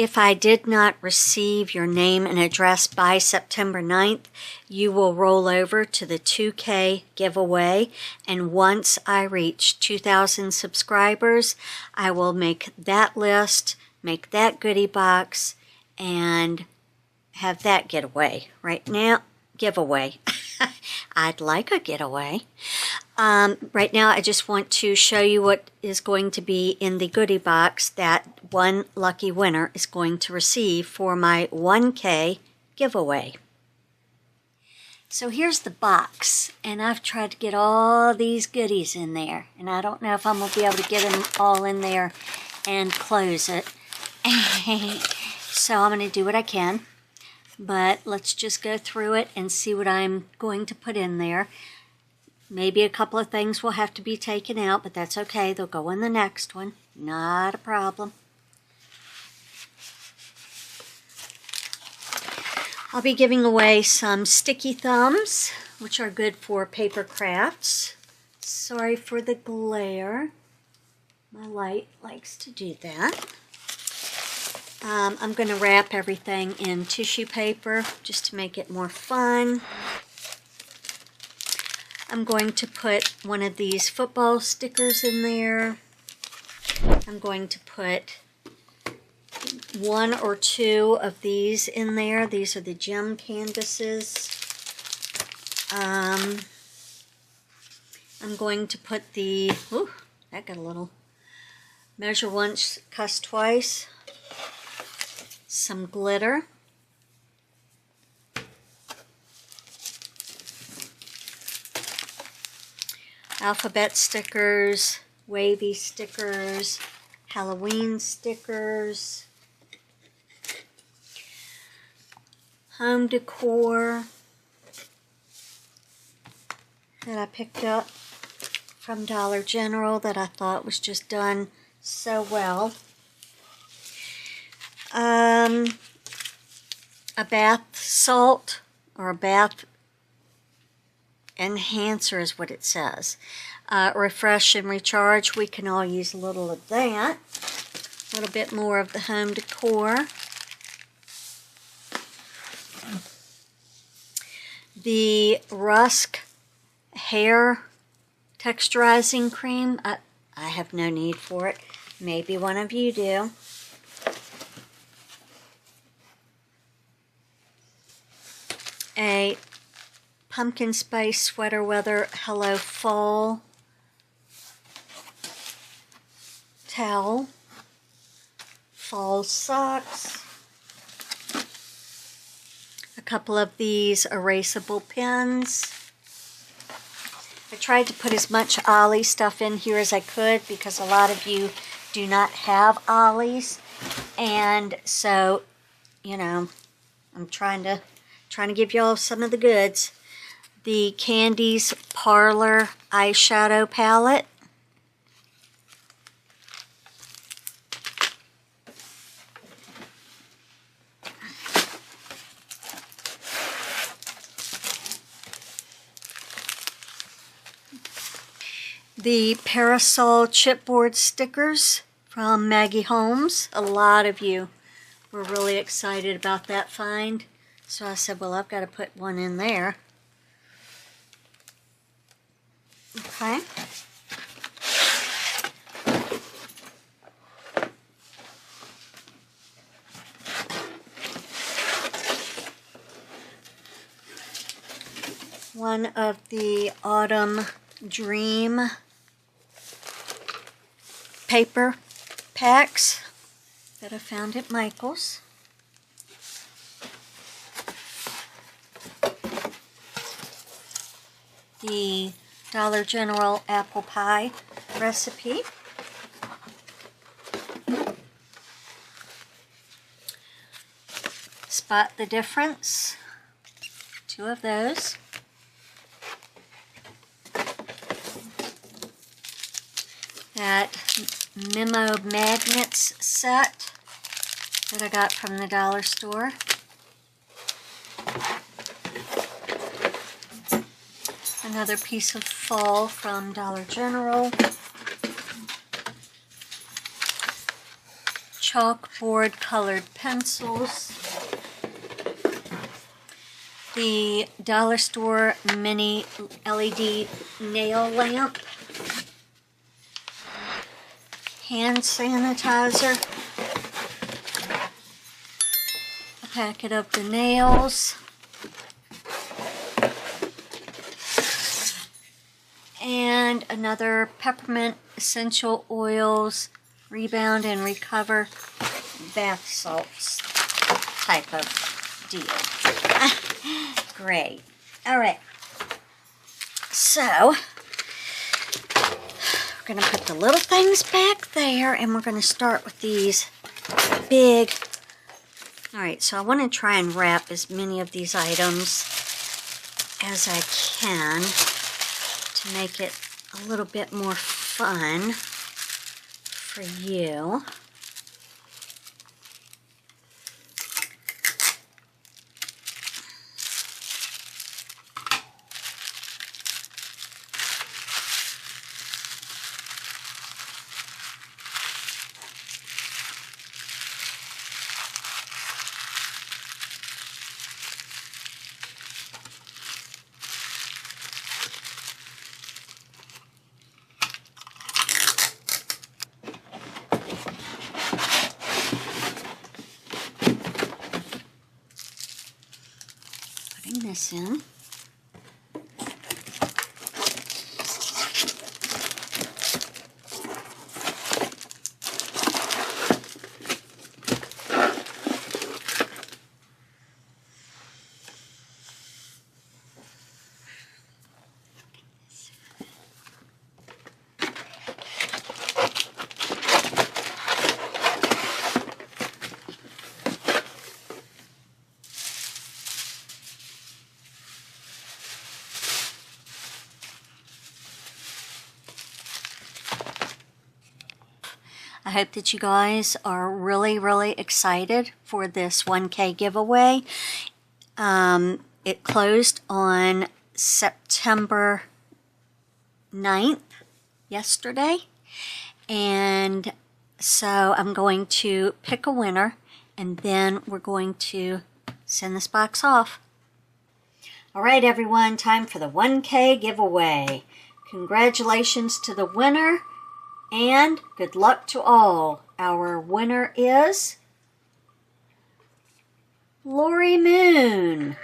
if I did not receive your name and address by September 9th, you will roll over to the 2K giveaway. And once I reach 2,000 subscribers, I will make that list, make that goodie box, and have that giveaway. Right now, giveaway. I'd like a getaway. Right now, I just want to show you what is going to be in the goodie box that one lucky winner is going to receive for my 1K giveaway. So here's the box, and I've tried to get all these goodies in there, and I don't know if I'm going to be able to get them all in there and close it. So I'm going to do what I can. But let's just go through it and see what I'm going to put in there. Maybe a couple of things will have to be taken out, but that's okay. They'll go in the next one. Not a problem. I'll be giving away some sticky thumbs, which are good for paper crafts. Sorry for the glare. My light likes to do that. I'm going to wrap everything in tissue paper just to make it more fun. I'm going to put one of these football stickers in there. I'm going to put one or two of these in there. These are the gem canvases. I'm going to put the, ooh, that got a little, measure once, cuss twice. Some glitter. Alphabet stickers, wavy stickers, Halloween stickers, home decor that I picked up from Dollar General that I thought was just done so well. A bath salt or a bath enhancer is what it says. Refresh and recharge. We can all use a little of that. A little bit more of the home decor. The Rusk hair texturizing cream. I have no need for it. Maybe one of you do. A pumpkin spice sweater weather Hello Fall towel, fall socks, a couple of these erasable pens. I tried to put as much Ollie stuff in here as I could because a lot of you do not have Ollies, and so, you know, I'm trying to give y'all some of the goods. The Candy's Parlor eyeshadow palette. The Parasol chipboard stickers from Maggie Holmes. A lot of you were really excited about that find. So I said, well, I've got to put one in there. Okay. One of the Autumn Dream paper packs that I found at Michael's. The Dollar General apple pie recipe. Spot the difference. 2 of those. That memo magnets set that I got from the dollar store. Another piece of fall from Dollar General. chalkboard colored pencils, the dollar store mini LED nail lamp, hand sanitizer, a packet of the nails, and another peppermint essential oils rebound and recover bath salts type of deal. Great. All right. So we're going to put the little things back there, and we're going to start with these big. All right, so I want to try and wrap as many of these items as I can to make it a little bit more fun for you. This in. I hope that you guys are really excited for this 1K giveaway. It closed on September 9th, yesterday. And so I'm going to pick a winner, and then we're going to send this box off. All right, everyone, time for the 1K giveaway. Congratulations to the winner. And good luck to all. Our winner is Lori Moon.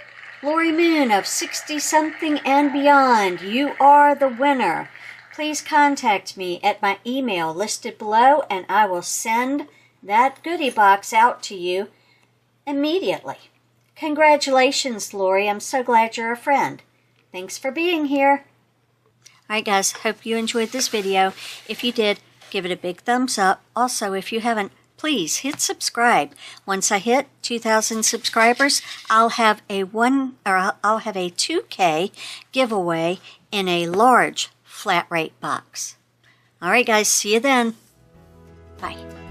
Lori Moon of 60 something and beyond. You are the winner. Please contact me at my email listed below, and I will send that goodie box out to you immediately. Congratulations, Lori. I'm so glad you're a friend. Thanks for being here. Alright guys, hope you enjoyed this video. If you did, give it a big thumbs up. Also, if you haven't, please hit subscribe. Once I hit 2,000 subscribers, I'll have a 2K giveaway in a large flat rate box. Alright guys, see you then. Bye.